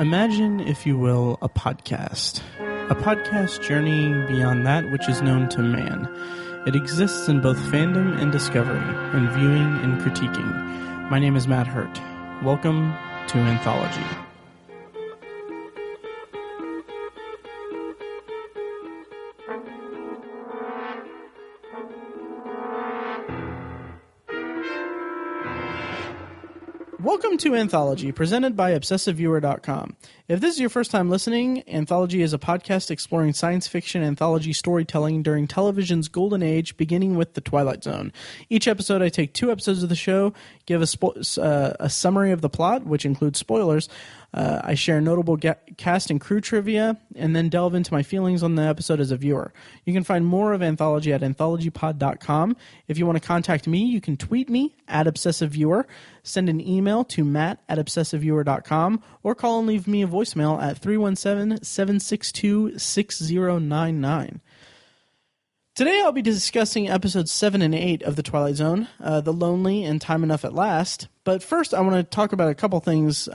Imagine, if you will, a podcast journeying beyond that which is known to man. It exists in both fandom and discovery, in viewing and critiquing. My name is Matt Hurt. Welcome to Anthology. Welcome to Anthology, presented by ObsessiveViewer.com. If this is your first time listening, Anthology is a podcast exploring science fiction anthology storytelling during television's golden age, beginning with The Twilight Zone. Each episode, I take 2 episodes of the show, give a summary of the plot, which includes spoilers. I share notable cast and crew trivia, and then delve into my feelings on the episode as a viewer. You can find more of Anthology at anthologypod.com. If you want to contact me, you can tweet me at ObsessiveViewer, send an email to matt@obsessiveviewer.com, or call and leave me a voicemail at 317-762-6099. Today I'll be discussing episodes 7 and 8 of The Twilight Zone, The Lonely and Time Enough at Last. But first I want to talk about a couple things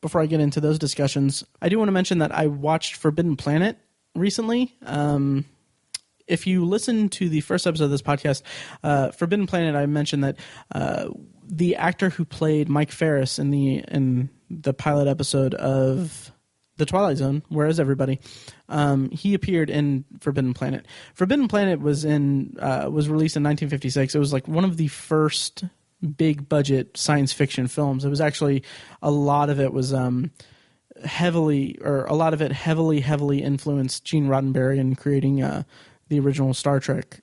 before I get into those discussions. I do want to mention that I watched Forbidden Planet recently. If you listen to the first episode of this podcast, Forbidden Planet, I mentioned that the actor who played Mike Ferris in the pilot episode of The Twilight Zone, Where Is Everybody? He appeared in Forbidden Planet. Forbidden Planet was released in 1956. It was like one of the first big budget science fiction films. It was actually, a lot of it heavily influenced Gene Roddenberry in creating the original Star Trek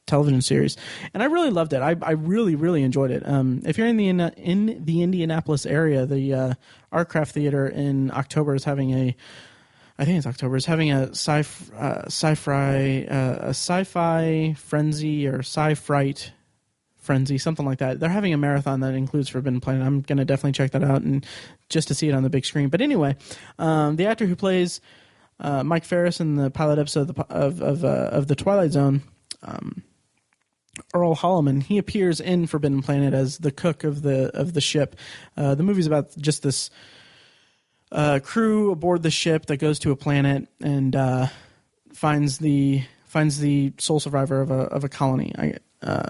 television series, and I really loved it. I really enjoyed it. If you're in the Indianapolis area, the Artcraft Theater in October is having a sci-fi frenzy or sci-fright frenzy, something like that. They're having a marathon that includes Forbidden Planet. I'm going to definitely check that out, and just to see it on the big screen. But anyway, the actor who plays Mike Ferris in the pilot episode of The Twilight Zone, Earl Holliman, he appears in Forbidden Planet as the cook of the ship. The movie's about just this crew aboard the ship that goes to a planet and finds the sole survivor of a colony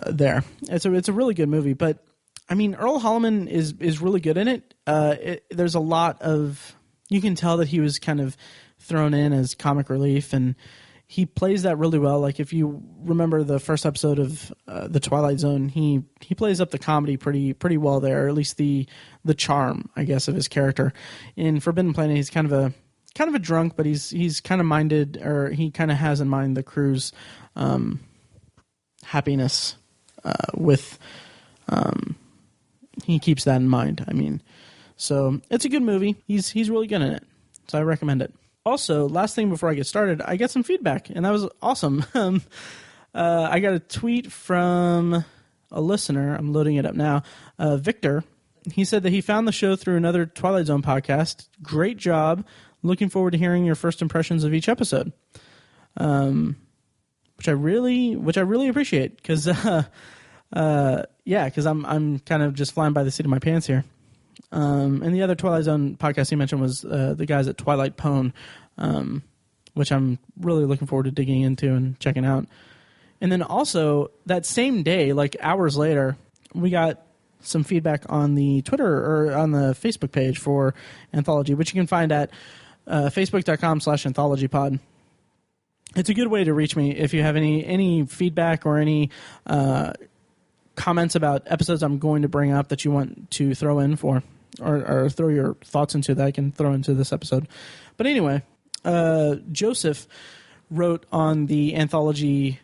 there. It's a really good movie, but I mean, Earl Holliman is really good in it. There's a lot of, you can tell that he was kind of thrown in as comic relief, and he plays that really well. Like, if you remember the first episode of The Twilight Zone, he plays up the comedy pretty well there, or at least the charm, I guess, of his character. In Forbidden Planet, he's kind of a drunk, but he's kind of minded, or he kind of has in mind the crew's happiness he keeps that in mind. I mean, so it's a good movie. He's really good in it, so I recommend it. Also, last thing before I get started, I got some feedback, and that was awesome. I got a tweet from a listener. I'm loading it up now. Victor. He said that he found the show through another Twilight Zone podcast. Great job. Looking forward to hearing your first impressions of each episode. Which I really appreciate, because because I'm kind of just flying by the seat of my pants here. And the other Twilight Zone podcast he mentioned was the guys at Twilight Pone, which I'm really looking forward to digging into and checking out. And then also, that same day, like hours later, we got some feedback on the Twitter, or on the Facebook page for Anthology, which you can find at facebook.com/anthologypod. It's a good way to reach me if you have any feedback or any comments about episodes I'm going to bring up that you want to throw in for, or throw your thoughts into, that I can throw into this episode. But anyway, Joseph wrote on the Anthology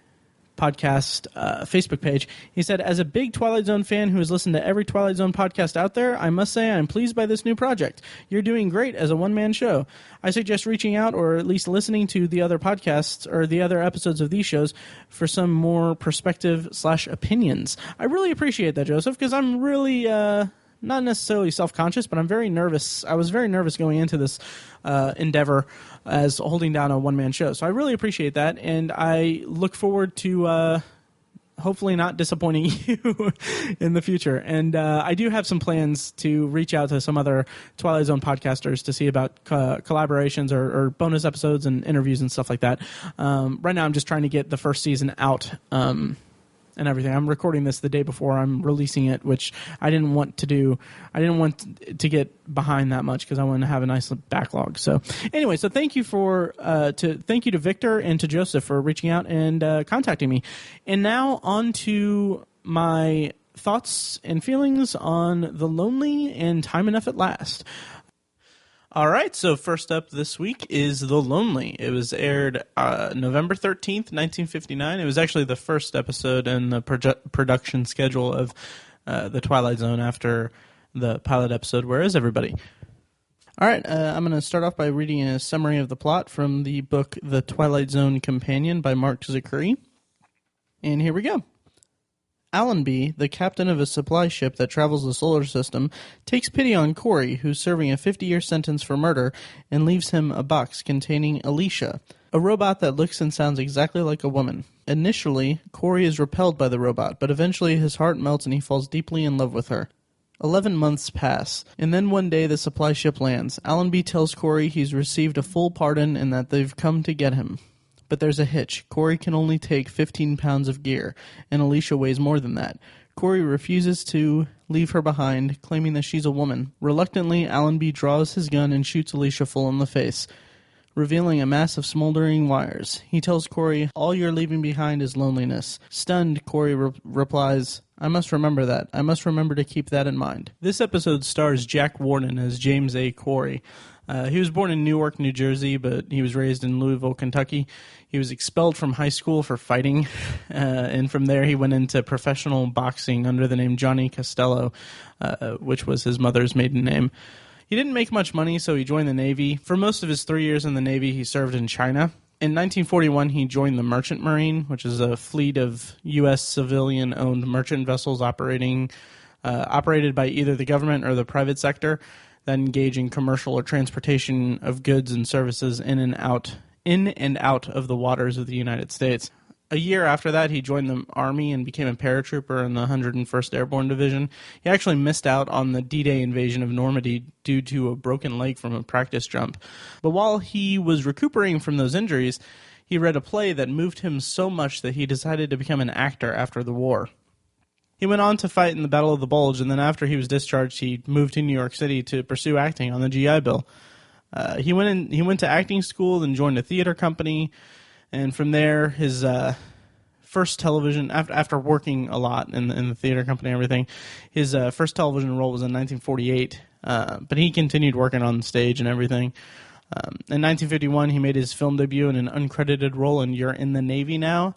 podcast Facebook page. He said, as a big Twilight Zone fan who has listened to every Twilight Zone podcast out there, I must say I'm pleased by this new project. You're doing great as a one-man show. I suggest reaching out, or at least listening to the other podcasts or the other episodes of these shows for some more perspective/opinions. I really appreciate that, Joseph, because I'm really not necessarily self-conscious, but I'm very nervous. I was very nervous going into this endeavor as holding down a one-man show. So I really appreciate that, and I look forward to hopefully not disappointing you in the future. And I do have some plans to reach out to some other Twilight Zone podcasters to see about collaborations or bonus episodes and interviews and stuff like that. Right now, I'm just trying to get the first season out and everything. I'm recording this the day before I'm releasing it, which I didn't want to do. I didn't want to get behind that much because I wanted to have a nice backlog. So anyway, so thank you to Victor and to Joseph for reaching out and contacting me. And now on to my thoughts and feelings on The Lonely and Time Enough at Last. All right, so first up this week is The Lonely. It was aired November 13th, 1959. It was actually the first episode in the production schedule of The Twilight Zone after the pilot episode, Where Is Everybody? All right, I'm going to start off by reading a summary of the plot from the book The Twilight Zone Companion by Mark Zicree. And here we go. Allenby, the captain of a supply ship that travels the solar system, takes pity on Corey, who's serving a 50-year sentence for murder, and leaves him a box containing Alicia, a robot that looks and sounds exactly like a woman. Initially, Corey is repelled by the robot, but eventually his heart melts and he falls deeply in love with her. 11 months pass, and then one day the supply ship lands. Allenby tells Corey he's received a full pardon and that they've come to get him. But there's a hitch. Corey can only take 15 pounds of gear, and Alicia weighs more than that. Corey refuses to leave her behind, claiming that she's a woman. Reluctantly, Allenby draws his gun and shoots Alicia full in the face, revealing a mass of smoldering wires. He tells Corey, "All you're leaving behind is loneliness." Stunned, Corey replies, "I must remember that. I must remember to keep that in mind." This episode stars Jack Warden as James A. Corey. He was born in Newark, New Jersey, but he was raised in Louisville, Kentucky. He was expelled from high school for fighting, and from there he went into professional boxing under the name Johnny Costello, which was his mother's maiden name. He didn't make much money, so he joined the Navy. For most of his 3 years in the Navy, he served in China. In 1941, he joined the Merchant Marine, which is a fleet of U.S. civilian-owned merchant vessels operated by either the government or the private sector that engage in commercial or transportation of goods and services in and out of the waters of the United States. A year after that, he joined the Army and became a paratrooper in the 101st Airborne Division. He actually missed out on the D-Day invasion of Normandy due to a broken leg from a practice jump. But while he was recuperating from those injuries, he read a play that moved him so much that he decided to become an actor after the war. He went on to fight in the Battle of the Bulge, and then after he was discharged, he moved to New York City to pursue acting on the GI Bill. He went to acting school, then joined a theater company, and from there, his first television, after working a lot in the theater company and everything, his first television role was in 1948, but he continued working on stage and everything. In 1951, he made his film debut in an uncredited role in You're in the Navy Now.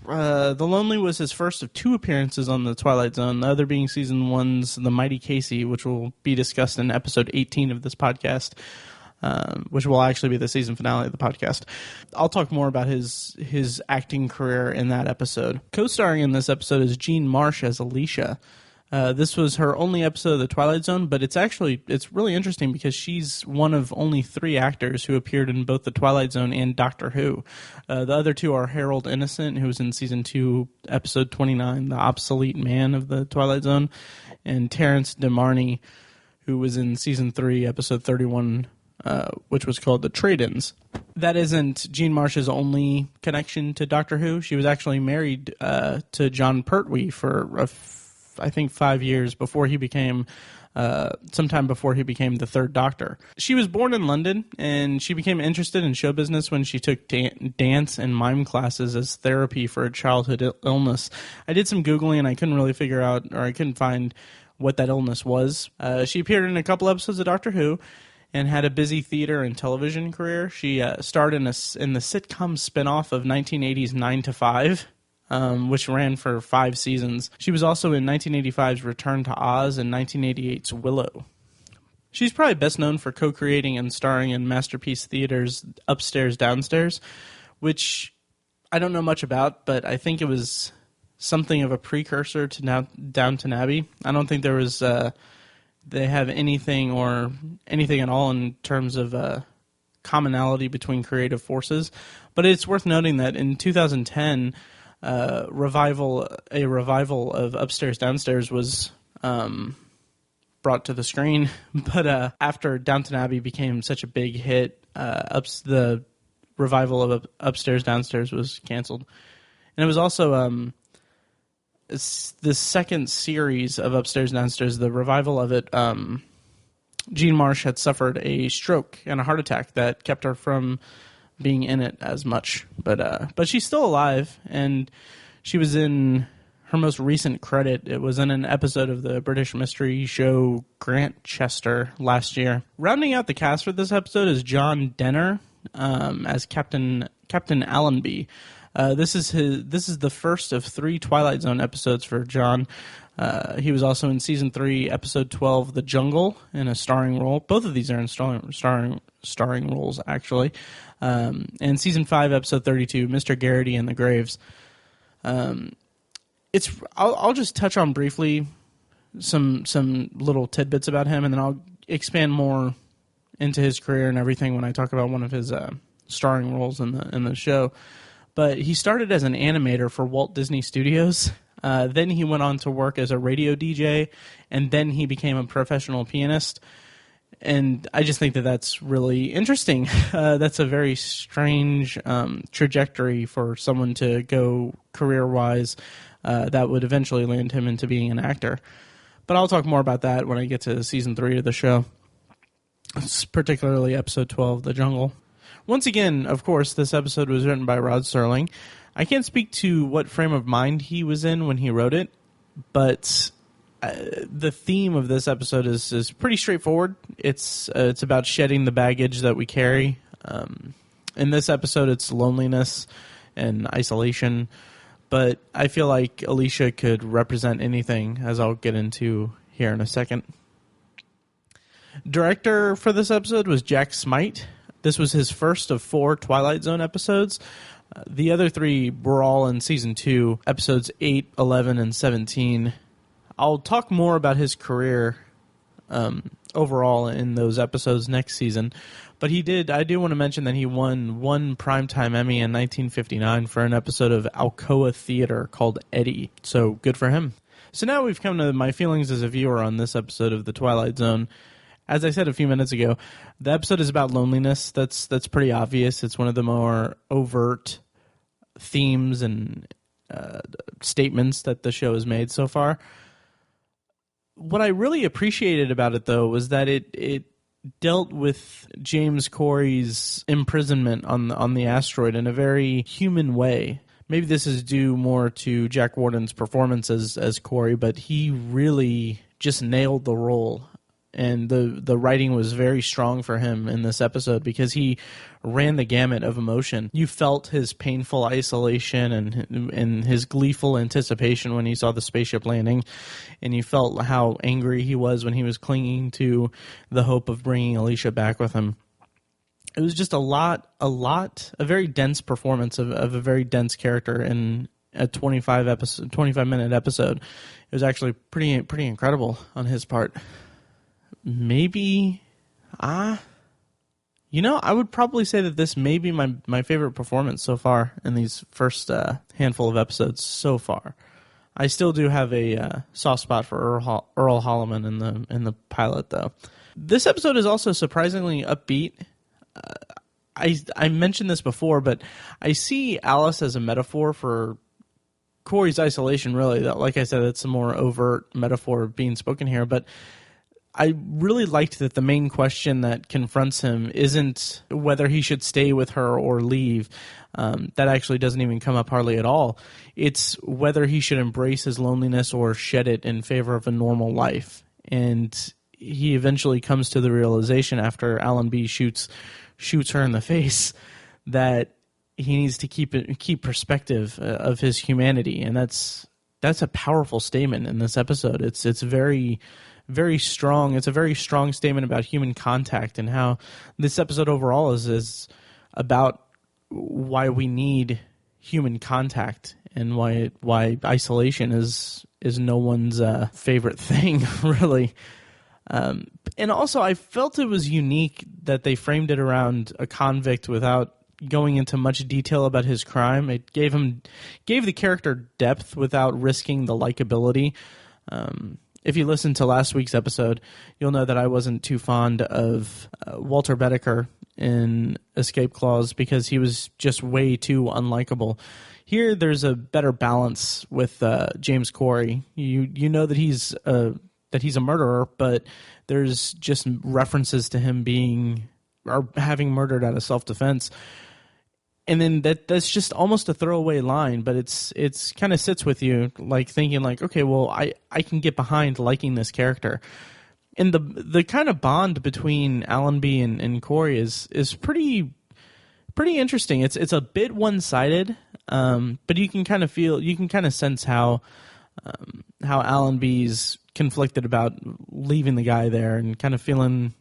The Lonely was his first of 2 appearances on the Twilight Zone, the other being Season 1's The Mighty Casey, which will be discussed in episode 18 of this podcast, which will actually be the season finale of the podcast. I'll talk more about his acting career in that episode. Co-starring in this episode is Jean Marsh as Alicia. This was her only episode of The Twilight Zone, but it's really interesting because she's one of only 3 actors who appeared in both The Twilight Zone and Doctor Who. The other 2 are Harold Innocent, who was in Season 2, Episode 29, The Obsolete Man of The Twilight Zone, and Terrence DeMarney, who was in Season 3, Episode 31, which was called The Trade-Ins. That isn't Jean Marsh's only connection to Doctor Who. She was actually married to John Pertwee for I think 5 years before he became, sometime before he became the 3rd Doctor. She was born in London, and she became interested in show business when she took dance and mime classes as therapy for a childhood illness. I did some Googling, and I couldn't really figure out, or I couldn't find what that illness was. She appeared in a couple episodes of Doctor Who, and had a busy theater and television career. She starred in the sitcom spinoff of 1980's 9 to 5. Which ran for 5 seasons. She was also in 1985's Return to Oz and 1988's Willow. She's probably best known for co-creating and starring in Masterpiece Theater's Upstairs, Downstairs, which I don't know much about, but I think it was something of a precursor to Downton Abbey. I don't think there was they have anything at all in terms of commonality between creative forces, but it's worth noting that in 2010, revival of Upstairs Downstairs was brought to the screen, but after Downton Abbey became such a big hit, the revival of Upstairs Downstairs was canceled. And it was also it's the second series of Upstairs Downstairs, the revival of it. Jean Marsh had suffered a stroke and a heart attack that kept her from being in it as much. But she's still alive, and she was in her most recent credit. It was in an episode of the British mystery show Grantchester last year. Rounding out the cast for this episode is John Denner as Captain Allenby. This is the first of 3 Twilight Zone episodes for John. He was also in season 3, episode 12, The Jungle, in a starring role. Both of these are in starring roles, actually. And season 5, episode 32, Mr. Garrity and the Graves. I'll just touch on briefly some little tidbits about him, and then I'll expand more into his career and everything when I talk about one of his starring roles in the show. But he started as an animator for Walt Disney Studios. Then he went on to work as a radio DJ, and then he became a professional pianist. And I just think that that's really interesting. That's a very strange trajectory for someone to go career-wise that would eventually land him into being an actor. But I'll talk more about that when I get to season 3 of the show, particularly episode 12, The Jungle. Once again, of course, this episode was written by Rod Serling. I can't speak to what frame of mind he was in when he wrote it, but the theme of this episode is pretty straightforward. It's about shedding the baggage that we carry. In this episode, it's loneliness and isolation, but I feel like Alicia could represent anything, as I'll get into here in a second. Director for this episode was Jack Smite. This was his first of 4 Twilight Zone episodes. The other 3 were all in Season 2, episodes 8, 11, and 17. I'll talk more about his career overall in those episodes next season. But I do want to mention that he won 1 Primetime Emmy in 1959 for an episode of Alcoa Theater called Eddie. So good for him. So now we've come to my feelings as a viewer on this episode of The Twilight Zone. As I said a few minutes ago, the episode is about loneliness. That's pretty obvious. It's one of the more overt themes and statements that the show has made so far. What I really appreciated about it, though, was that it dealt with James Corey's imprisonment on the asteroid in a very human way. Maybe this is due more to Jack Warden's performance as Corey, but he really just nailed the role. And the writing was very strong for him in this episode because he ran the gamut of emotion. You felt his painful isolation and his gleeful anticipation when he saw the spaceship landing, and you felt how angry he was when he was clinging to the hope of bringing Alicia back with him. It was just a very dense performance of a very dense character in a 25-minute episode. It was actually pretty incredible on his part. Maybe, I would probably say that this may be my favorite performance so far in these first handful of episodes so far. I still do have a soft spot for Earl Holliman in the pilot, though. This episode is also surprisingly upbeat. I mentioned this before, but I see Alice as a metaphor for Corey's isolation, really. Like I said, it's a more overt metaphor being spoken here, but I really liked that the main question that confronts him isn't whether he should stay with her or leave. That actually doesn't even come up hardly at all. It's whether he should embrace his loneliness or shed it in favor of a normal life. And he eventually comes to the realization after Allenby shoots her in the face that he needs to keep perspective of his humanity. And that's a powerful statement in this episode. It's very strong. It's a very strong statement about human contact and how this episode overall is about why we need human contact and why isolation is no one's favorite thing, really. And also, I felt it was unique that they framed it around a convict without going into much detail about his crime. It gave the character depth without risking the likability. If you listen to last week's episode, you'll know that I wasn't too fond of Walter Bedecker in Escape Clause because he was just way too unlikable. Here, there's a better balance with James Corey. You know that he's a murderer, but there's just references to him being or having murdered out of self-defense. And then that's just almost a throwaway line, but it's kind of sits with you, like thinking like, okay, well, I can get behind liking this character. And the kind of bond between Allenby and Corey is pretty interesting. It's a bit one-sided, but you can kind of sense how Allenby's conflicted about leaving the guy there and kind of feeling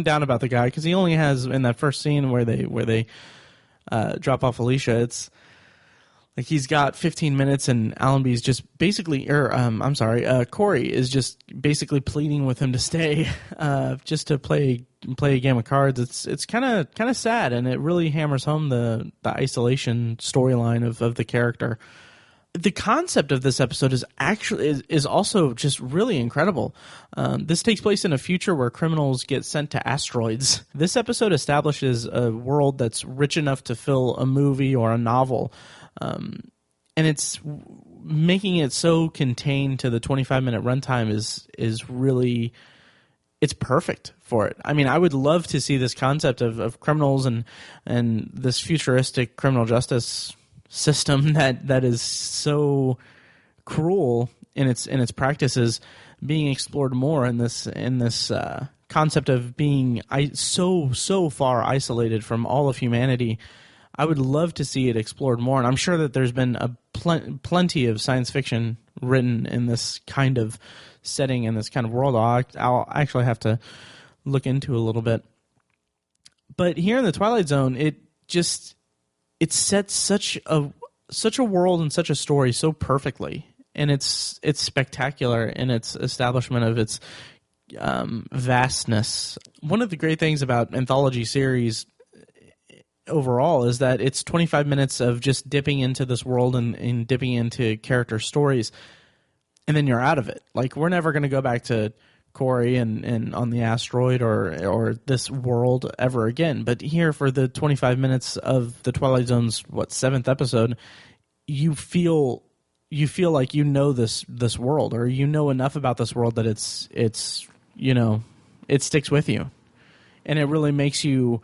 down about the guy because he only has in that first scene where they drop off Alicia. It's like he's got 15 minutes and Allenby's just basically, Corey is just basically pleading with him to stay, just to play a game of cards. It's kind of sad, and it really hammers home the isolation storyline of the character. The concept of this episode is also just really incredible. This takes place in a future where criminals get sent to asteroids. This episode establishes a world that's rich enough to fill a movie or a novel, and it's making it so contained to the 25-minute runtime is really, it's perfect for it. I mean, I would love to see this concept of criminals and this futuristic criminal justice system that is so cruel in its practices being explored more in this concept of being so far isolated from all of humanity. I would love to see it explored more, and I'm sure that there's been plenty of science fiction written in this kind of setting and this kind of world. I'll actually have to look into a little bit. But here in the Twilight Zone, it sets such a world and such a story so perfectly, and it's spectacular in its establishment of its vastness. One of the great things about anthology series overall is that it's 25 minutes of just dipping into this world and dipping into character stories, and then you're out of it. Like, we're never going to go back to Corey and on the asteroid or this world ever again. But here, for the 25 minutes of the Twilight Zone's 7th episode, you feel like you know this world, or you know enough about this world that it sticks with you, and it really makes you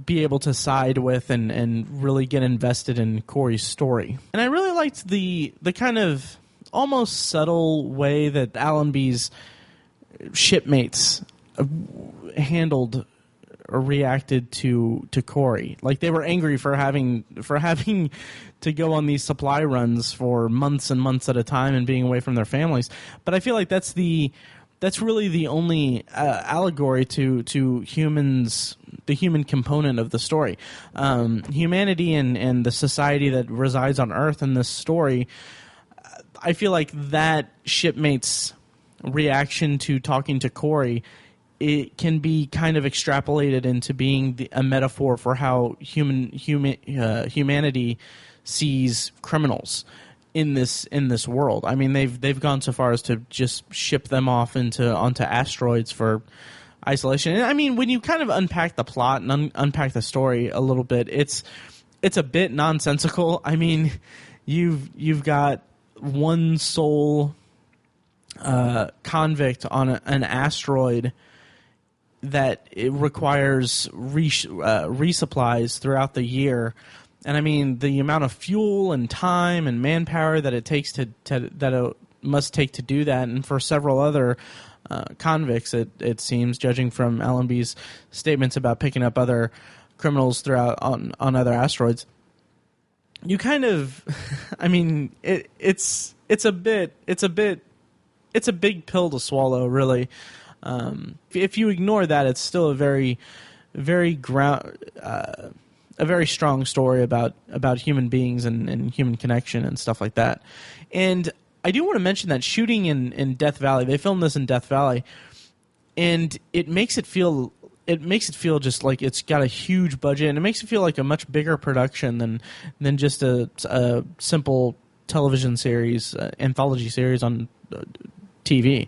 be able to side with and really get invested in Corey's story. And I really liked the kind of almost subtle way that Allenby's shipmates handled or reacted to Corey. Like, they were angry for having to go on these supply runs for months and months at a time and being away from their families. But I feel like that's really the only allegory to humans, the human component of the story. Humanity and the society that resides on Earth in this story, I feel like that shipmate's reaction to talking to Corey, it can be kind of extrapolated into being a metaphor for how humanity sees criminals in this world. I mean, they've gone so far as to just ship them off onto asteroids for isolation. And I mean, when you kind of unpack the plot and unpack the story a little bit, it's a bit nonsensical. I mean, you've got one sole convict on an asteroid that it requires resupplies throughout the year. And I mean, the amount of fuel and time and manpower that it takes that it must take to do that, and for several other convicts, it seems, judging from Allenby's statements about picking up other criminals throughout on other asteroids, you kind of, I mean, it's a big pill to swallow, really. If you ignore that, it's still a very strong story about human beings and human connection and stuff like that. And I do want to mention that shooting in Death Valley, they filmed this in Death Valley, and it makes it feel it makes it feel just like it's got a huge budget, and it makes it feel like a much bigger production than just a simple television series, anthology series on TV.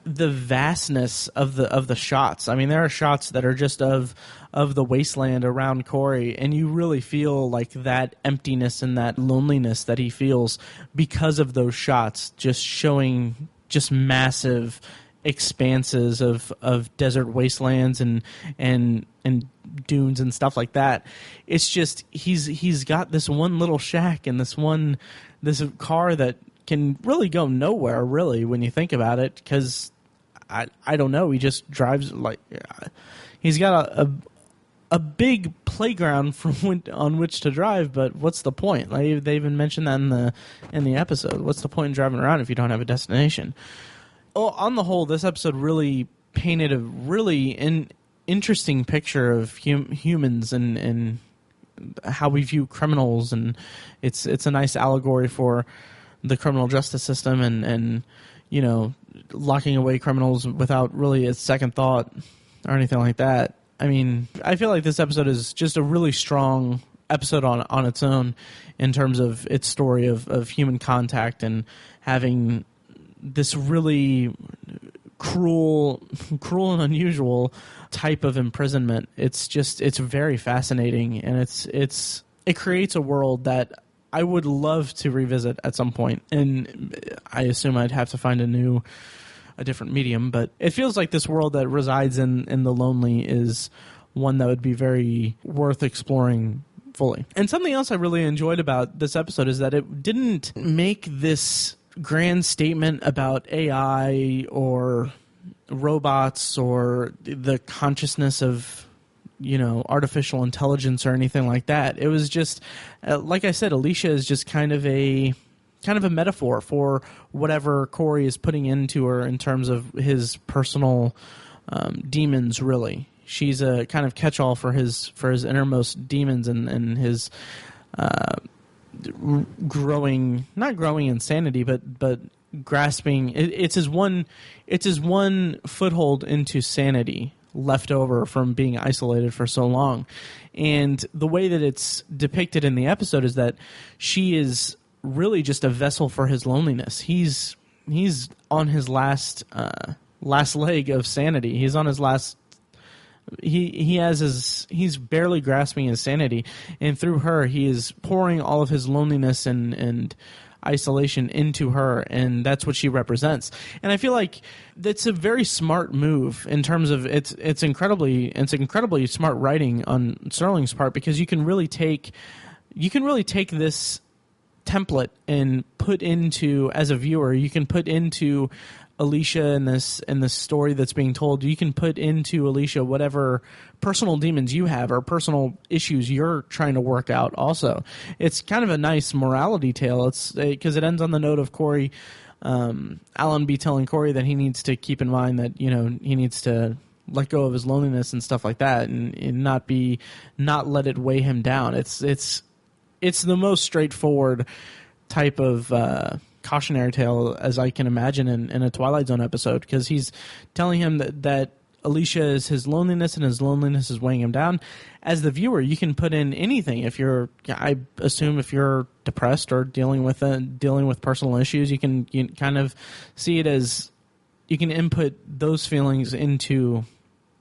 The vastness of the shots. I mean, there are shots that are just of the wasteland around Corey, and you really feel like that emptiness and that loneliness that he feels because of those shots, just showing just massive expanses of desert wastelands and dunes and stuff like that. It's just he's got this one little shack and this car that can really go nowhere, really, when you think about it, because I don't know, he just drives like he's got a big playground on which to drive, but what's the point? Like, they even mentioned that in the episode. What's the point in driving around if you don't have a destination? Oh, on the whole, this episode really painted a really interesting picture of humans and how we view criminals, and it's a nice allegory for the criminal justice system and you know, locking away criminals without really a second thought or anything like that. I mean, I feel like this episode is just a really strong episode on its own in terms of its story of human contact and having this really cruel and unusual type of imprisonment. It's very fascinating, and it creates a world that I would love to revisit at some point, and I assume I'd have to find a different medium, but it feels like this world that resides in the Lonely is one that would be very worth exploring fully. And something else I really enjoyed about this episode is that it didn't make this grand statement about AI or robots or the consciousness of, you know, artificial intelligence or anything like that. It was just, like I said, Alicia is just kind of a metaphor for whatever Corey is putting into her in terms of his personal demons, really. She's a kind of catch-all for his innermost demons and his not growing insanity, but grasping. It's his one foothold into sanity left over from being isolated for so long. And the way that it's depicted in the episode is that she is really just a vessel for his loneliness. He's on his last leg of sanity. He's on his last. He's barely grasping his sanity, and through her, he is pouring all of his loneliness and isolation into her, and that's what she represents. And I feel like that's a very smart move in terms of it's incredibly smart writing on Sterling's part, because you can really take this template and put into, as a viewer, you can put into Alicia and this story that's being told. You can put into Alicia whatever personal demons you have or personal issues you're trying to work out. Also, it's kind of a nice morality tale. It's because it ends on the note of Corey, Alan B telling Corey that he needs to keep in mind that, you know, he needs to let go of his loneliness and stuff like that, and not let it weigh him down. It's the most straightforward type of cautionary tale as I can imagine in a Twilight Zone episode, because he's telling him that Alicia is his loneliness, and his loneliness is weighing him down. As the viewer, you can put in anything. I assume if you're depressed or dealing with personal issues, you can kind of see it as you can input those feelings into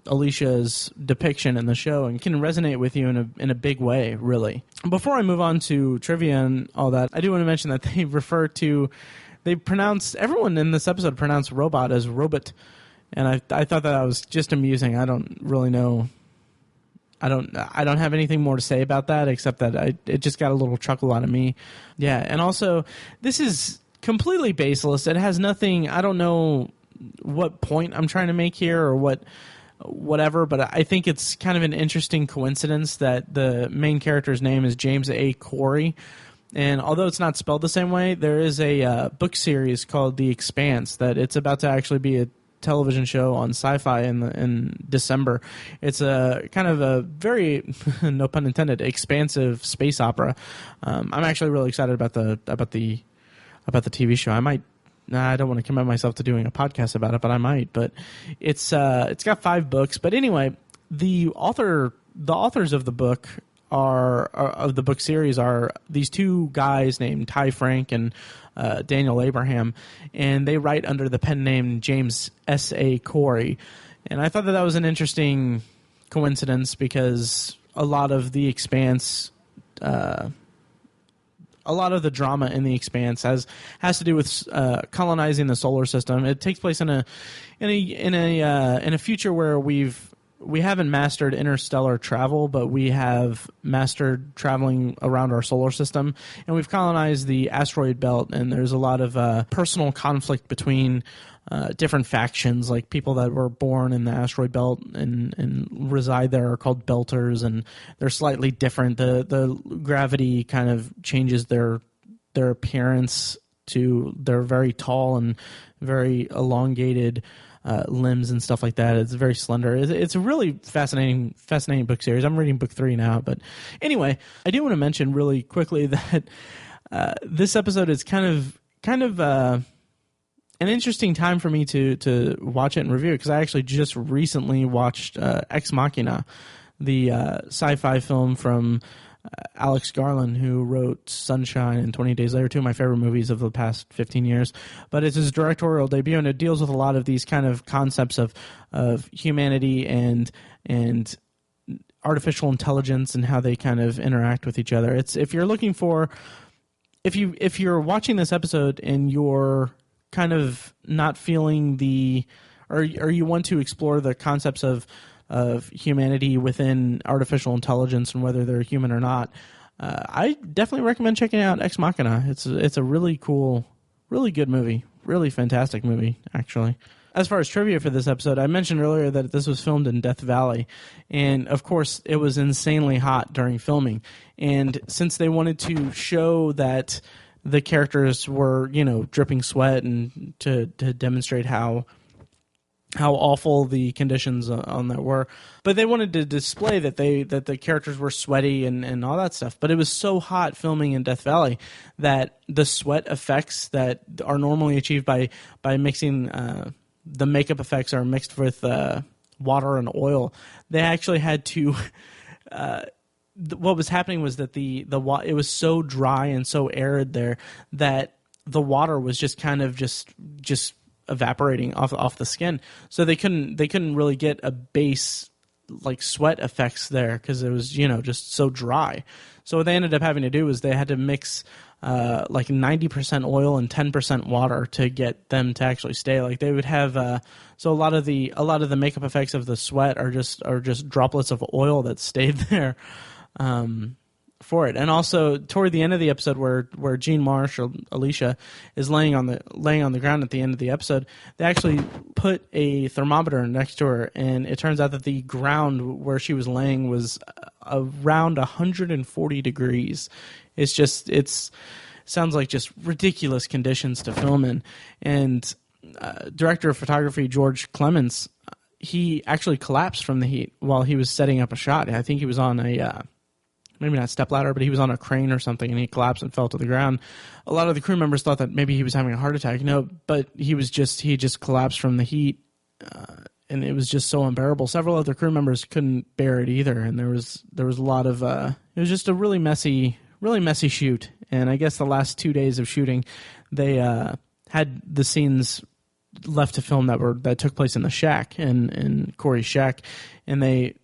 Alicia's depiction in the show, and can resonate with you in a big way, really. Before I move on to trivia and all that, I do want to mention that everyone in this episode pronounced robot as robot, and I thought that was just amusing. I don't really know. I don't have anything more to say about that, except that it just got a little chuckle out of me. Yeah, and also this is completely baseless. It has nothing. I don't know what point I'm trying to make here or whatever, but I think it's kind of an interesting coincidence that the main character's name is James A. Corey, and although it's not spelled the same way, there is a book series called The Expanse that it's about to actually be a television show on Sci-Fi in December. It's a kind of a very, no pun intended, expansive space opera. I'm actually really excited about the TV show. I might I don't want to commit myself to doing a podcast about it, but I might. But it's got 5 books. But anyway, the authors of the book of the book series are these 2 guys named Ty Frank and Daniel Abraham, and they write under the pen name James S.A. Corey. And I thought that was an interesting coincidence because a lot of the Expanse, a lot of the drama in the Expanse has to do with colonizing the solar system. It takes place in a future where we haven't mastered interstellar travel, but we have mastered traveling around our solar system, and we've colonized the asteroid belt. And there's a lot of personal conflict between different factions, like people that were born in the asteroid belt and reside there are called belters, and they're slightly different. The gravity kind of changes their appearance to they're very tall and very elongated limbs and stuff like that. It's very slender. It's a really fascinating book series. I'm reading book 3 now, but anyway, I do want to mention really quickly that this episode is kind of an interesting time for me to watch it and review it, because I actually just recently watched Ex Machina, the sci-fi film from Alex Garland, who wrote Sunshine and 20 Days Later, 2 of my favorite movies of the past 15 years. But it's his directorial debut, and it deals with a lot of these kind of concepts of humanity and artificial intelligence and how they kind of interact with each other. It's if you're watching this episode and you're kind of not feeling or you want to explore the concepts of humanity within artificial intelligence and whether they're human or not, I definitely recommend checking out Ex Machina. It's a really cool, really good movie, really fantastic movie, actually. As far as trivia for this episode, I mentioned earlier that this was filmed in Death Valley, and of course it was insanely hot during filming. And since they wanted to show that the characters were, dripping sweat, and to demonstrate how awful the conditions on that were, but they wanted to display that the characters were sweaty and all that stuff. But it was so hot filming in Death Valley that the sweat effects that are normally achieved by mixing the makeup effects are mixed with water and oil. They actually had to. What was happening was that it was so dry and so arid there that the water was just kind of just evaporating off the skin. So they couldn't really get a base like sweat effects there because it was just so dry. So what they ended up having to do was they had to mix like 90% oil and 10% water to get them to actually stay. Like they would have so a lot of the makeup effects of the sweat are just droplets of oil that stayed there for it. And also toward the end of the episode where Jean Marsh or Alicia is laying on the ground at the end of the episode, they actually put a thermometer next to her, and it turns out that the ground where she was laying was around 140 degrees. It sounds like just ridiculous conditions to film in. And director of photography George Clements, he actually collapsed from the heat while he was setting up a shot. I think he was on a maybe not stepladder, but he was on a crane or something, and he collapsed and fell to the ground. A lot of the crew members thought that maybe he was having a heart attack. No, but he just collapsed from the heat, and it was just so unbearable. Several other crew members couldn't bear it either, and there was a lot of it was just a really messy shoot. And I guess the last 2 days of shooting, they had the scenes left to film that took place in the shack, in Corey's shack, and they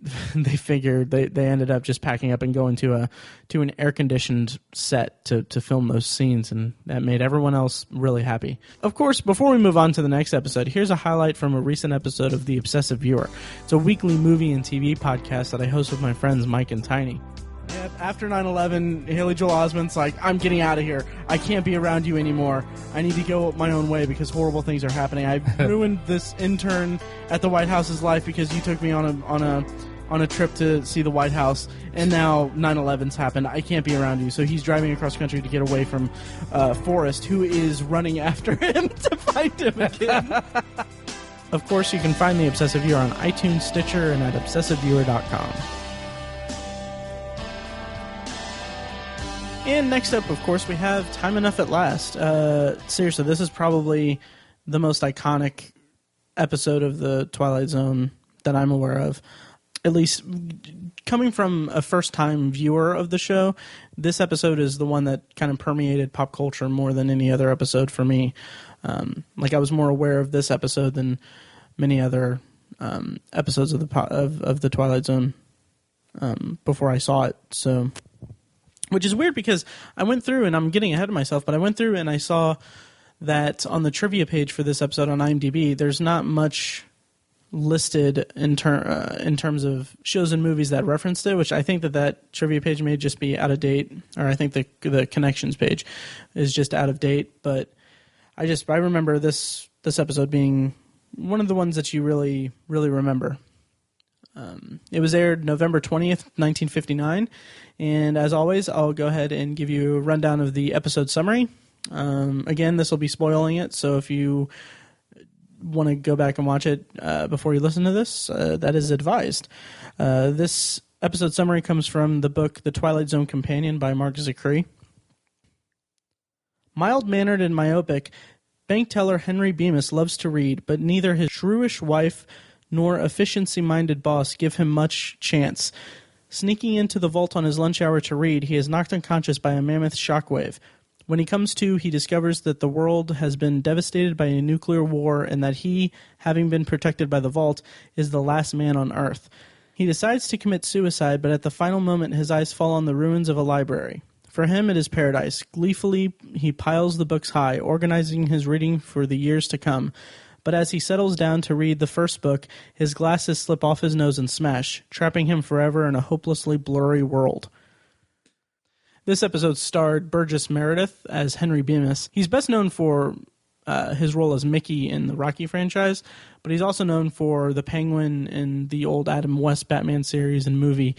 figured they ended up just packing up and going to an air conditioned set to film those scenes, and that made everyone else really happy. Of course, before we move on to the next episode, here's a highlight from a recent episode of The Obsessive Viewer. It's a weekly movie and TV podcast that I host with my friends Mike and Tiny. Yep, after 9/11, Haley Joel Osment's like, I'm getting out of here. I can't be around you anymore. I need to go my own way because horrible things are happening. I ruined this intern at the White House's life because you took me on a trip to see the White House, and now 9/11's happened. I can't be around you. So he's driving across country to get away from Forrest, who is running after him to find him again. Of course, you can find The Obsessive Viewer on iTunes, Stitcher, and at obsessiveviewer.com. And next up, of course, we have Time Enough at Last. Seriously, this is probably the most iconic episode of the Twilight Zone that I'm aware of. At least coming from a first-time viewer of the show, this episode is the one that kind of permeated pop culture more than any other episode for me. I was more aware of this episode than many other episodes of the Twilight Zone before I saw it. So, which is weird because I went through, and I'm getting ahead of myself, but I went through and I saw that on the trivia page for this episode on IMDb, there's not much listed in terms of shows and movies that referenced it, which I think that trivia page may just be out of date, or I think the connections page is just out of date. But I remember this episode being one of the ones that you really, really remember. It was aired November 20th, 1959, and as always, I'll go ahead and give you a rundown of the episode summary. Again, this will be spoiling it, so if you want to go back and watch it before you listen to this, that is advised. This episode summary comes from the book The Twilight Zone Companion by Mark Zicree. Mild-mannered and myopic, bank teller Henry Bemis loves to read, but neither his shrewish wife nor efficiency-minded boss give him much chance. Sneaking into the vault on his lunch hour to read, he is knocked unconscious by a mammoth shockwave. When he comes to, he discovers that the world has been devastated by a nuclear war and that he, having been protected by the vault, is the last man on Earth. He decides to commit suicide, but at the final moment his eyes fall on the ruins of a library. For him, it is paradise. Gleefully, he piles the books high, organizing his reading for the years to come. But as he settles down to read the first book, his glasses slip off his nose and smash, trapping him forever in a hopelessly blurry world. This episode starred Burgess Meredith as Henry Bemis. He's best known for his role as Mickey in the Rocky franchise, but he's also known for the Penguin in the old Adam West Batman series and movie.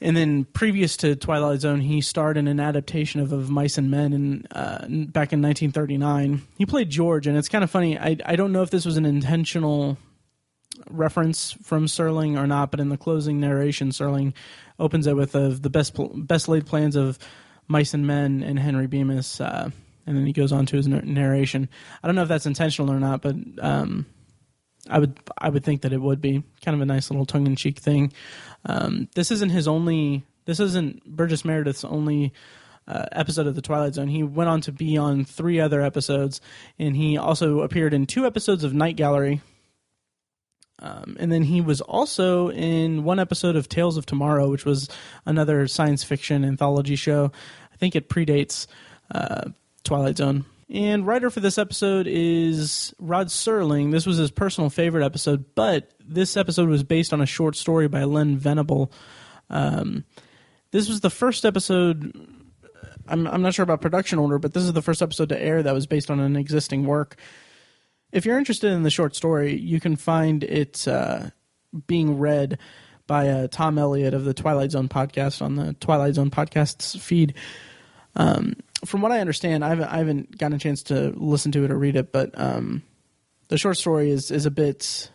And then previous to Twilight Zone, he starred in an adaptation of Mice and Men back in 1939. He played George, and it's kind of funny. I don't know if this was an intentional reference from Serling or not, but in the closing narration, Serling opens it with the best laid plans of Mice and Men and Henry Bemis, and then he goes on to his narration. I don't know if that's intentional or not, but I would think that it would be kind of a nice little tongue-in-cheek thing. This isn't Burgess Meredith's only episode of The Twilight Zone. He went on to be on 3 other episodes, and he also appeared in 2 episodes of Night Gallery. And then he was also in 1 episode of Tales of Tomorrow, which was another science fiction anthology show. I think it predates Twilight Zone. And writer for this episode is Rod Serling. This was his personal favorite episode, but this episode was based on a short story by Len Venable. This was the first episode. I'm not sure about production order, but this is the first episode to air that was based on an existing work. If you're interested in the short story, you can find it being read by Tom Elliott of the Twilight Zone podcast on the Twilight Zone podcast's feed. From what I understand, I haven't gotten a chance to listen to it or read it, but the short story is a bit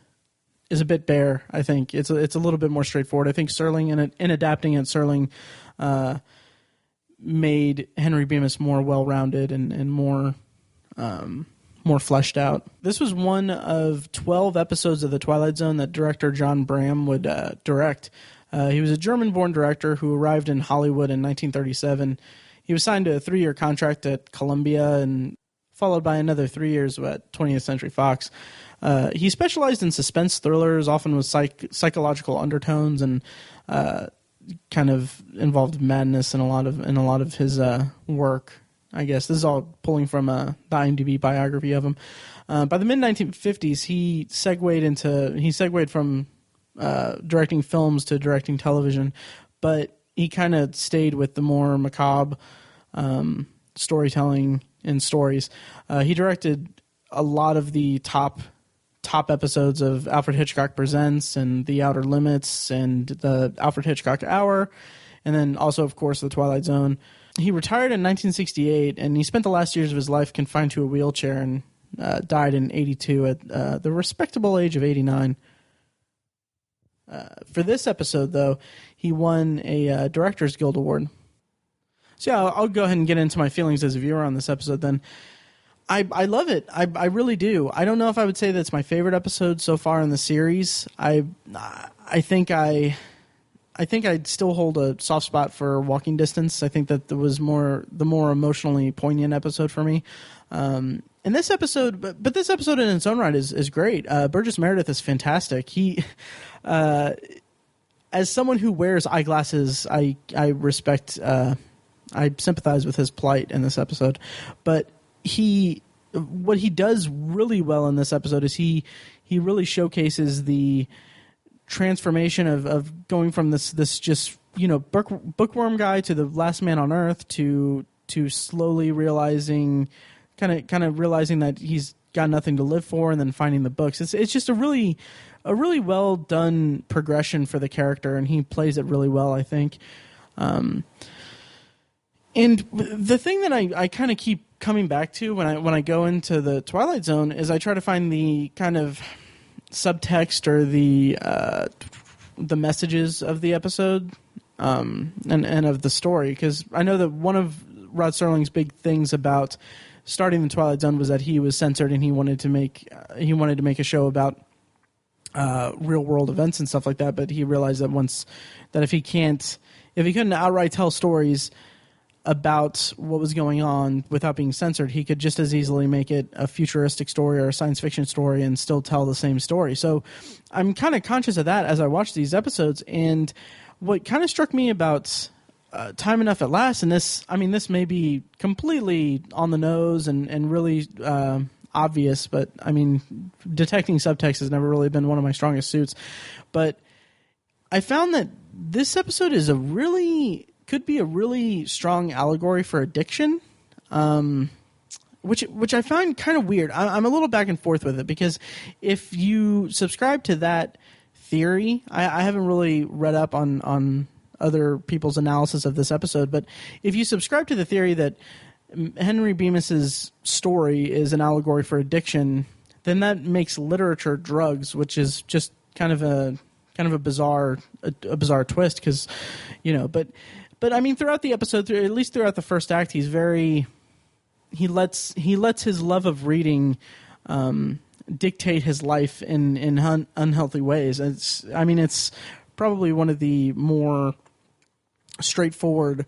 bare. I think it's a little bit more straightforward. I think Serling in adapting it, Serling made Henry Bemis more well-rounded and more fleshed out. This was one of 12 episodes of The Twilight Zone that director John Bram would direct. He was a German-born director who arrived in Hollywood in 1937. He was signed to a 3-year contract at Columbia and followed by another 3 years at 20th Century Fox. He specialized in suspense thrillers, often with psychological undertones, and kind of involved madness in a lot of his work. I guess this is all pulling from the IMDb biography of him. By the mid-1950s, he segued from directing films to directing television, but he kind of stayed with the more macabre storytelling and stories. He directed a lot of the top episodes of Alfred Hitchcock Presents and The Outer Limits and the Alfred Hitchcock Hour, and then also, of course, The Twilight Zone. He retired in 1968, and he spent the last years of his life confined to a wheelchair and died in 1982 at the respectable age of 89. For this episode, though, he won a Directors Guild Award. So yeah, I'll go ahead and get into my feelings as a viewer on this episode then. I love it. I really do. I don't know if I would say that's my favorite episode so far in the series. I think I'd still hold a soft spot for Walking Distance. I think that there was the more emotionally poignant episode for me. And this episode, but this episode in its own right is great. Burgess Meredith is fantastic. He, as someone who wears eyeglasses, I respect, I sympathize with his plight in this episode. But what he does really well in this episode is he really showcases the transformation of going from this just bookworm guy to the last man on earth to slowly realizing kind of realizing that he's got nothing to live for, and then finding the books. It's just a really well done progression for the character, and he plays it really well, I think. And the thing that I kind of keep coming back to when I go into the Twilight Zone is I try to find the kind of subtext or the messages of the episode and of the story, because I know that one of Rod Serling's big things about starting the Twilight Zone was that he was censored and he wanted to make a show about real world events and stuff like that, but he realized that if he couldn't outright tell stories about what was going on without being censored, he could just as easily make it a futuristic story or a science fiction story and still tell the same story. So I'm kind of conscious of that as I watch these episodes. And what kind of struck me about Time Enough at Last, and this may be completely on the nose and really obvious, but I mean, detecting subtext has never really been one of my strongest suits. But I found that this episode could be a really strong allegory for addiction, which I find kind of weird. I'm a little back and forth with it, because if you subscribe to that theory, I haven't really read up on other people's analysis of this episode, but if you subscribe to the theory that Henry Bemis's story is an allegory for addiction, then that makes literature drugs, which is just kind of a bizarre twist, because But I mean, throughout the episode, at least throughout the first act, he lets his love of reading dictate his life in unhealthy ways. It's probably one of the more straightforward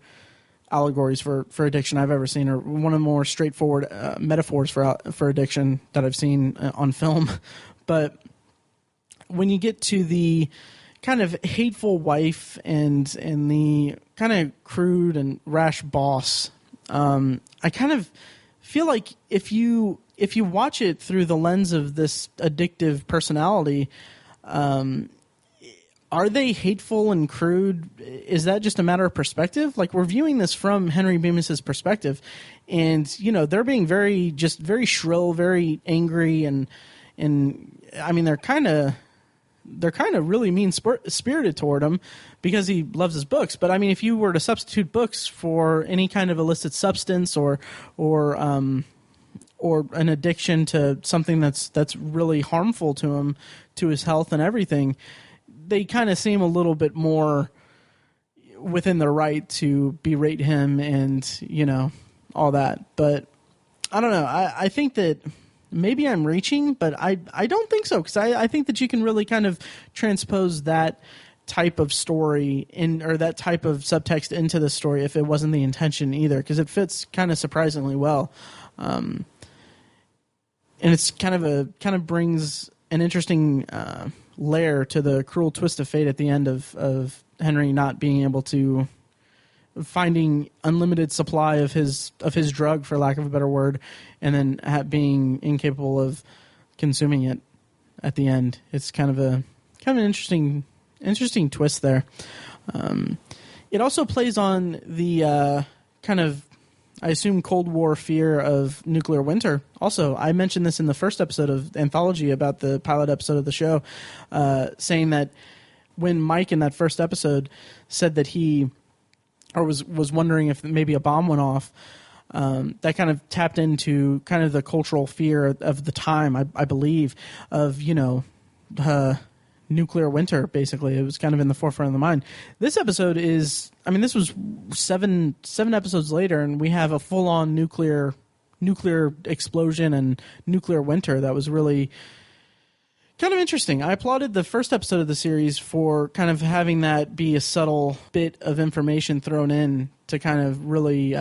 allegories for addiction I've ever seen, or one of the more straightforward metaphors for addiction that I've seen on film. But when you get to the kind of hateful wife and the kind of crude and rash boss, I kind of feel like if you watch it through the lens of this addictive personality, are they hateful and crude? Is that just a matter of perspective? Like, we're viewing this from Henry Bemis's perspective, and they're being very shrill, very angry, and I mean, they're kind of really mean-spirited toward him because he loves his books. But I mean, if you were to substitute books for any kind of illicit substance or an addiction to something that's really harmful to him, to his health and everything, they kind of seem a little bit more within their right to berate him and all that. But I don't know. I think that maybe I'm reaching, but I don't think so, because I think that you can really kind of transpose that type of story or that type of subtext into the story if it wasn't the intention either, because it fits kind of surprisingly well, and it's kind of brings an interesting layer to the cruel twist of fate at the end of Henry not being able to finding unlimited supply of his drug, for lack of a better word, and then being incapable of consuming it at the end. It's kind of an interesting twist there. It also plays on the kind of, I assume, Cold War fear of nuclear winter. Also, I mentioned this in the first episode of Anthology about the pilot episode of the show, saying that when Mike in that first episode said that he was wondering if maybe a bomb went off, that kind of tapped into kind of the cultural fear of the time, I believe, of nuclear winter, basically. It was kind of in the forefront of the mind. This episode is, I mean, this was seven episodes later, and we have a full-on nuclear explosion and nuclear winter that was really kind of interesting. I applauded the first episode of the series for kind of having that be a subtle bit of information thrown in to kind of really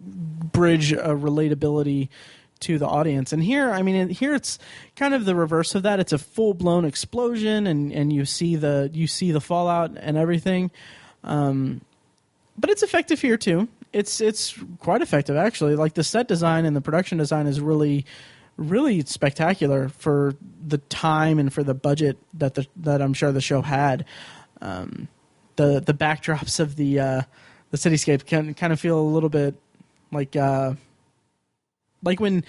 bridge a relatability to the audience. And here, I mean, here it's kind of the reverse of that. It's a full-blown explosion, and you see the fallout and everything. But it's effective here too. It's quite effective, actually. Like, the set design and the production design is really spectacular for the time and for the budget that I'm sure the show had. The backdrops of the cityscape can kind of feel a little bit like when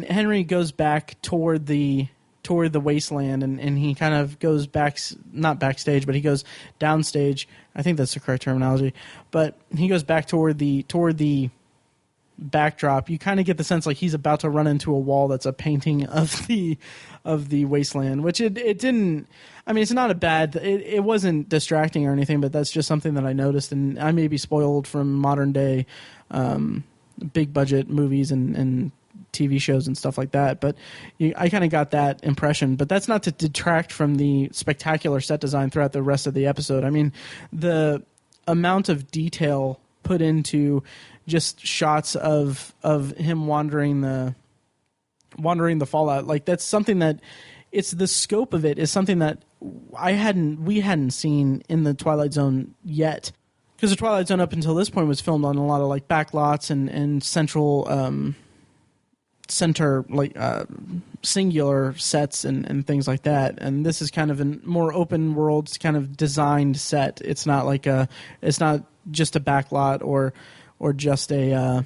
Henry goes back toward the wasteland, and he kind of goes back, not backstage, but he goes downstage. I think that's the correct terminology. But he goes back toward the backdrop. You kind of get the sense like he's about to run into a wall that's a painting of the wasteland, which it didn't. I mean, it's not a bad. It wasn't distracting or anything, but that's just something that I noticed, and I may be spoiled from modern day big budget movies and TV shows and stuff like that, but I kind of got that impression. But that's not to detract from the spectacular set design throughout the rest of the episode. I mean, the amount of detail put into just shots of him wandering the fallout, like, that's something that it's the scope of it is something that we hadn't seen in the Twilight Zone yet. Because the Twilight Zone up until this point was filmed on a lot of like backlots and central center, like singular sets and things like that. And this is kind of a more open world kind of designed set. It's not it's not just a backlot or just an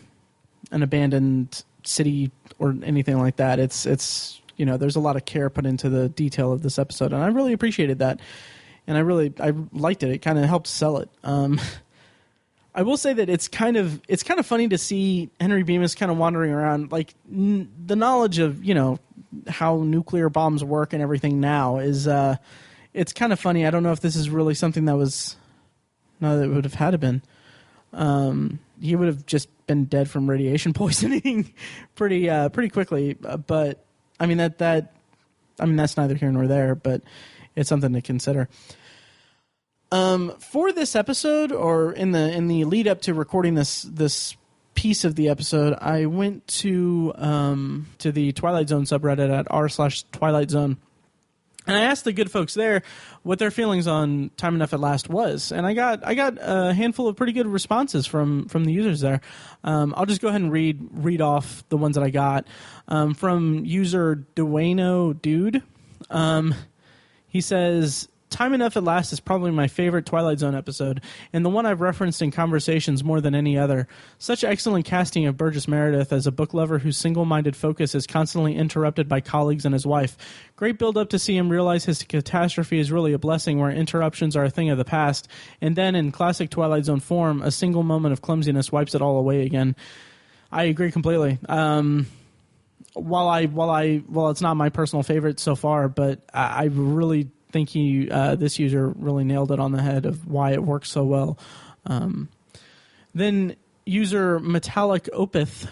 abandoned city or anything like that. It's there's a lot of care put into the detail of this episode, and I really appreciated that. And I liked it. It kind of helped sell it. I will say that it's kind of funny to see Henry Bemis kind of wandering around. Like, the knowledge of how nuclear bombs work and everything now is it's kind of funny. I don't know if this is really something that it would have had to been. He would have just been dead from radiation poisoning pretty quickly. But I mean that's neither here nor there. But it's something to consider. For this episode, or in the lead up to recording this piece of the episode, I went to the Twilight Zone subreddit at r/Twilight Zone, and I asked the good folks there what their feelings on Time Enough at Last was, and I got a handful of pretty good responses from the users there. I'll just go ahead and read off the ones that I got from user Dueno Dude. He says, Time Enough at Last is probably my favorite Twilight Zone episode, and the one I've referenced in conversations more than any other. Such excellent casting of Burgess Meredith as a book lover whose single-minded focus is constantly interrupted by colleagues and his wife. Great build-up to see him realize his catastrophe is really a blessing where interruptions are a thing of the past, and then, in classic Twilight Zone form, a single moment of clumsiness wipes it all away again. I agree completely. While it's not my personal favorite so far, but I really think this user really nailed it on the head of why it works so well. Then user Metallic Opeth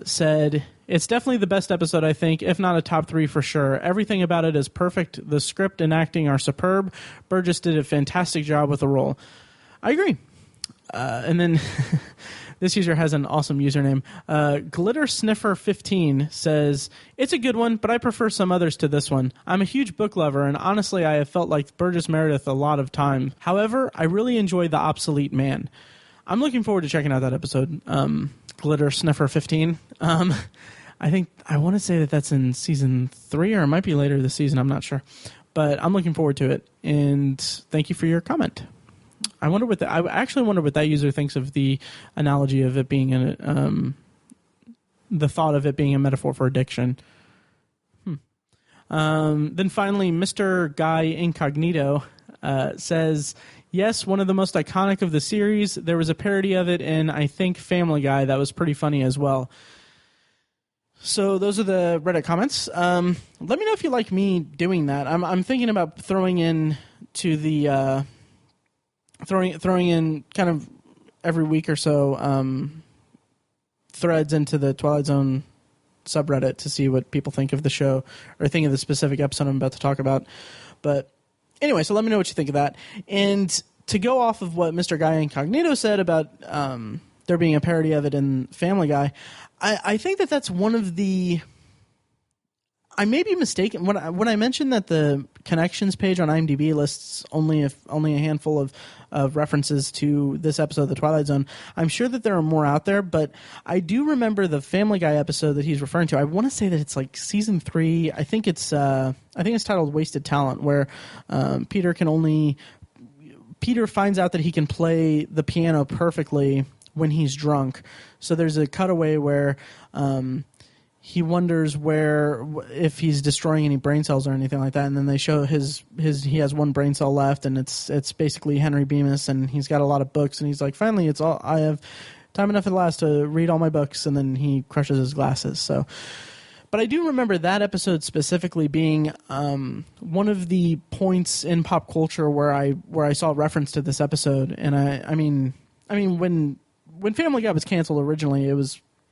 said, it's definitely the best episode, I think, if not a top 3 for sure. Everything about it is perfect. The script and acting are superb. Burgess did a fantastic job with the role. I agree. And then this user has an awesome username. Glitter Sniffer 15 says, it's a good one, but I prefer some others to this one. I'm a huge book lover, and honestly, I have felt like Burgess Meredith a lot of time. However, I really enjoy The Obsolete Man. I'm looking forward to checking out that episode. Glitter Sniffer 15. I want to say that that's in season 3, or it might be later this season. I'm not sure, but I'm looking forward to it. And thank you for your comment. I actually wonder what that user thinks of the analogy of it being the thought of it being a metaphor for addiction. Then finally, Mr. Guy Incognito says, yes, one of the most iconic of the series. There was a parody of it in, I think, Family Guy that was pretty funny as well. So those are the Reddit comments. Let me know if you like me doing that. I'm thinking about throwing in to the throwing in kind of every week or so threads into the Twilight Zone subreddit to see what people think of the show or think of the specific episode I'm about to talk about. But anyway, so let me know what you think of that. And to go off of what Mr. Guy Incognito said about there being a parody of it in Family Guy, I think that that's one of the... I may be mistaken. When I mentioned that the connections page on IMDb lists only a handful of references to this episode of The Twilight Zone, I'm sure that there are more out there, but I do remember the Family Guy episode that he's referring to. I want to say that it's like season 3. I think it's titled Wasted Talent, where Peter finds out that he can play the piano perfectly when he's drunk. So there's a cutaway where he wonders if he's destroying any brain cells or anything like that, and then they show he has one brain cell left, and it's basically Henry Bemis, and he's got a lot of books, and he's like, finally, I have time enough at last to read all my books, and then he crushes his glasses. So, but I do remember that episode specifically being one of the points in pop culture where I saw reference to this episode, and I mean when Family Guy was canceled originally,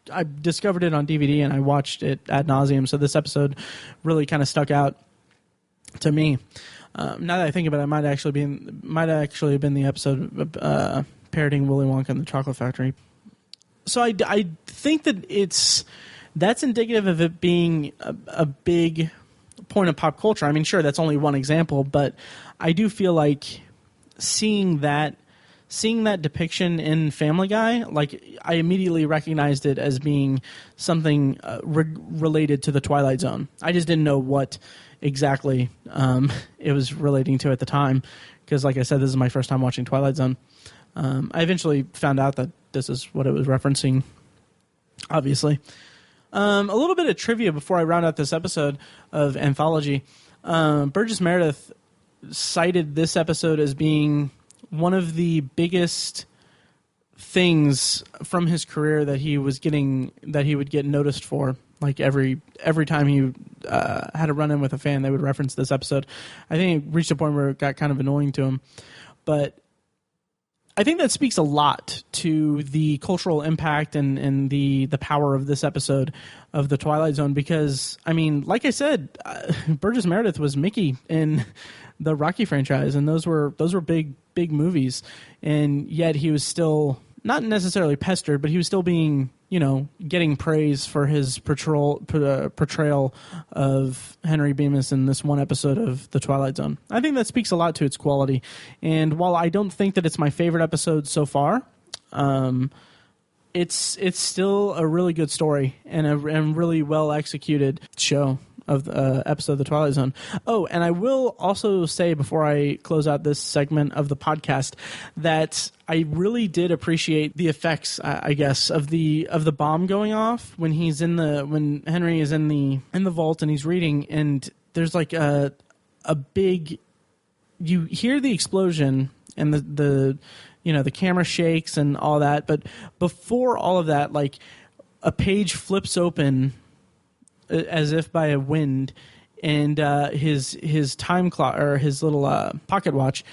I discovered it on DVD and I watched it ad nauseum. So this episode really kind of stuck out to me. Now that I think about it, it might actually have been the episode parodying Willy Wonka and the Chocolate Factory. So I think that that's indicative of it being a big point of pop culture. I mean, sure, that's only one example, but I do feel like seeing that depiction in Family Guy, like I immediately recognized it as being something related to the Twilight Zone. I just didn't know what exactly it was relating to at the time, because like I said, this is my first time watching Twilight Zone. I eventually found out that this is what it was referencing, obviously. A little bit of trivia before I round out this episode of Anthology. Burgess Meredith cited this episode as being one of the biggest things from his career that he would get noticed for. Like every time he had a run-in with a fan, they would reference this episode. I think it reached a point where it got kind of annoying to him. But I think that speaks a lot to the cultural impact and the power of this episode of The Twilight Zone, because, I mean, like I said, Burgess Meredith was Mickey in the Rocky franchise, and those were big movies, and yet he was still not necessarily pestered, but he was still being, getting praise for his portrayal of Henry Bemis in this one episode of The Twilight Zone. I think that speaks a lot to its quality, and while I don't think that it's my favorite episode so far, it's still a really good story and a really well executed show of the episode of The Twilight Zone. Oh, and I will also say before I close out this segment of the podcast that I really did appreciate the effects, I guess, of the bomb going off when when Henry is in the vault and he's reading, and there's like a big, you hear the explosion and the camera shakes and all that, but before all of that, like a page flips open as if by a wind, and his time clock or his little pocket watch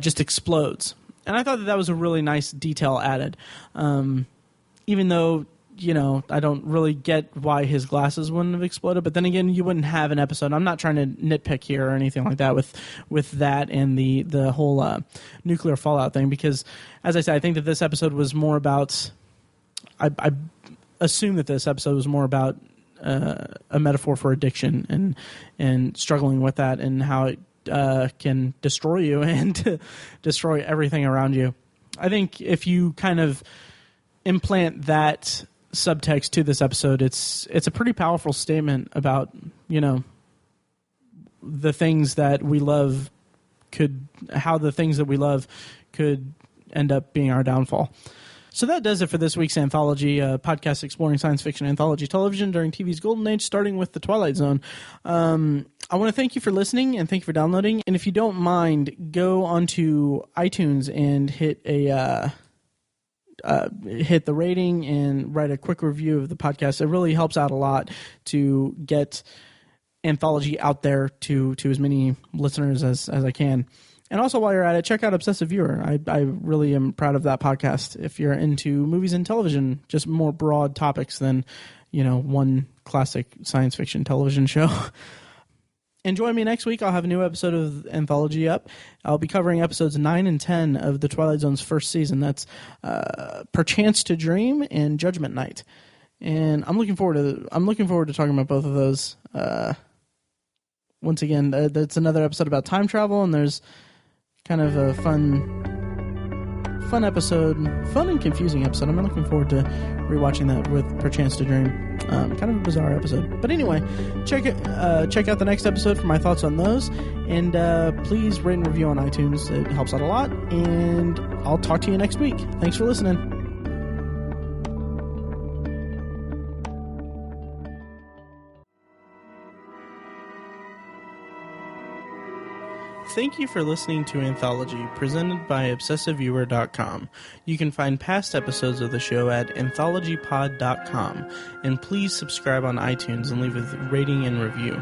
just explodes. And I thought that was a really nice detail added. Even though, I don't really get why his glasses wouldn't have exploded, but then again, you wouldn't have an episode. I'm not trying to nitpick here or anything like that with that and the whole nuclear fallout thing, because, as I said, I think that this episode was more about, I assume that this episode was more about a metaphor for addiction and struggling with that and how it can destroy you and destroy everything around you. I think if you kind of implant that subtext to this episode, it's a pretty powerful statement about, the things that we love how the things that we love could end up being our downfall. So that does it for this week's Anthology, podcast exploring science fiction anthology television during TV's golden age, starting with The Twilight Zone. I want to thank you for listening and thank you for downloading. And if you don't mind, go onto iTunes and hit a hit the rating and write a quick review of the podcast. It really helps out a lot to get Anthology out there to as many listeners as I can. And also, while you're at it, check out Obsessive Viewer. I really am proud of that podcast. If you're into movies and television, just more broad topics than, one classic science fiction television show. And join me next week. I'll have a new episode of Anthology up. I'll be covering episodes 9 and 10 of the Twilight Zone's first season. That's Perchance to Dream and Judgment Night. And I'm looking forward to talking about both of those. Once again, that's another episode about time travel, and there's kind of a fun episode, fun and confusing episode. I'm looking forward to rewatching that with Perchance to Dream. Kind of a bizarre episode, but anyway, check out the next episode for my thoughts on those, and please rate and review on iTunes. It helps out a lot, and I'll talk to you next week. Thanks for listening. Thank you for listening to Anthology, presented by ObsessiveViewer.com. You can find past episodes of the show at AnthologyPod.com, and please subscribe on iTunes and leave a rating and review.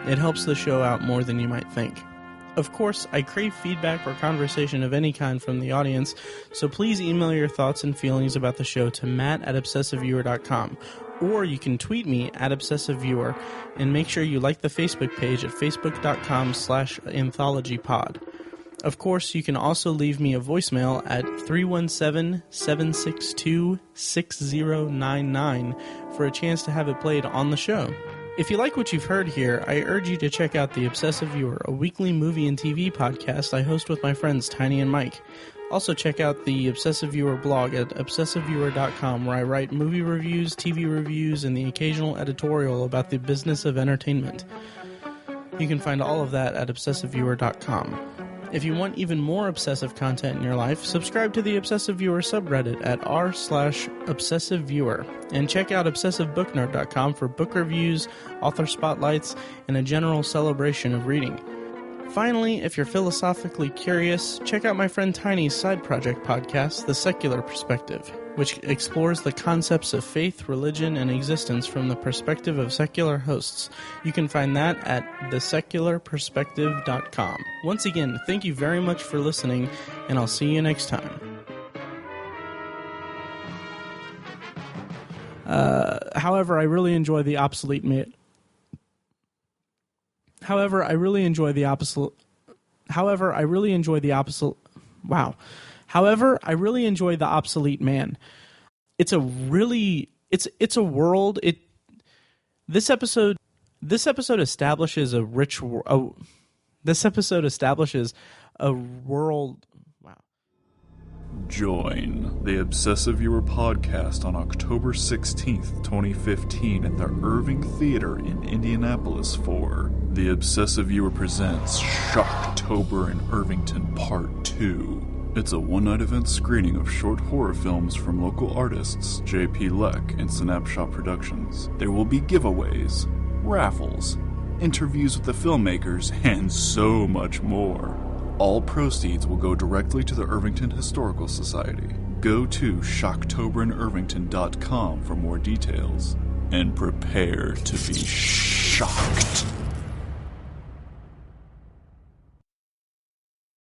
It helps the show out more than you might think. Of course, I crave feedback or conversation of any kind from the audience, so please email your thoughts and feelings about the show to matt@ObsessiveViewer.com. Or you can tweet me at ObsessiveViewer, and make sure you like the Facebook page at facebook.com/anthologypod. Of course, you can also leave me a voicemail at 317-762-6099 for a chance to have it played on the show. If you like what you've heard here, I urge you to check out The Obsessive Viewer, a weekly movie and TV podcast I host with my friends Tiny and Mike. Also check out the Obsessive Viewer blog at ObsessiveViewer.com, where I write movie reviews, TV reviews, and the occasional editorial about the business of entertainment. You can find all of that at ObsessiveViewer.com. If you want even more obsessive content in your life, subscribe to the Obsessive Viewer subreddit at r/ObsessiveViewer, and check out ObsessiveBookNerd.com for book reviews, author spotlights, and a general celebration of reading. Finally, if you're philosophically curious, check out my friend Tiny's side project podcast, The Secular Perspective, which explores the concepts of faith, religion, and existence from the perspective of secular hosts. You can find that at thesecularperspective.com. Once again, thank you very much for listening, and I'll see you next time. However, I really enjoy the obsolete man. However, I really enjoy the opposite. However, I really enjoy the opposite. Wow. However, I really enjoy the obsolete man. It's a world. This episode establishes a rich. This episode establishes a world. Wow. Join the Obsessive Viewer podcast on October 16th, 2015 at the Irving Theater in Indianapolis for The Obsessive Viewer Presents Shocktober in Irvington Part 2. It's a one-night event screening of short horror films from local artists J.P. Leck and Snapshot Productions. There will be giveaways, raffles, interviews with the filmmakers, and so much more. All proceeds will go directly to the Irvington Historical Society. Go to shocktoberinirvington.com for more details, and prepare to be shocked.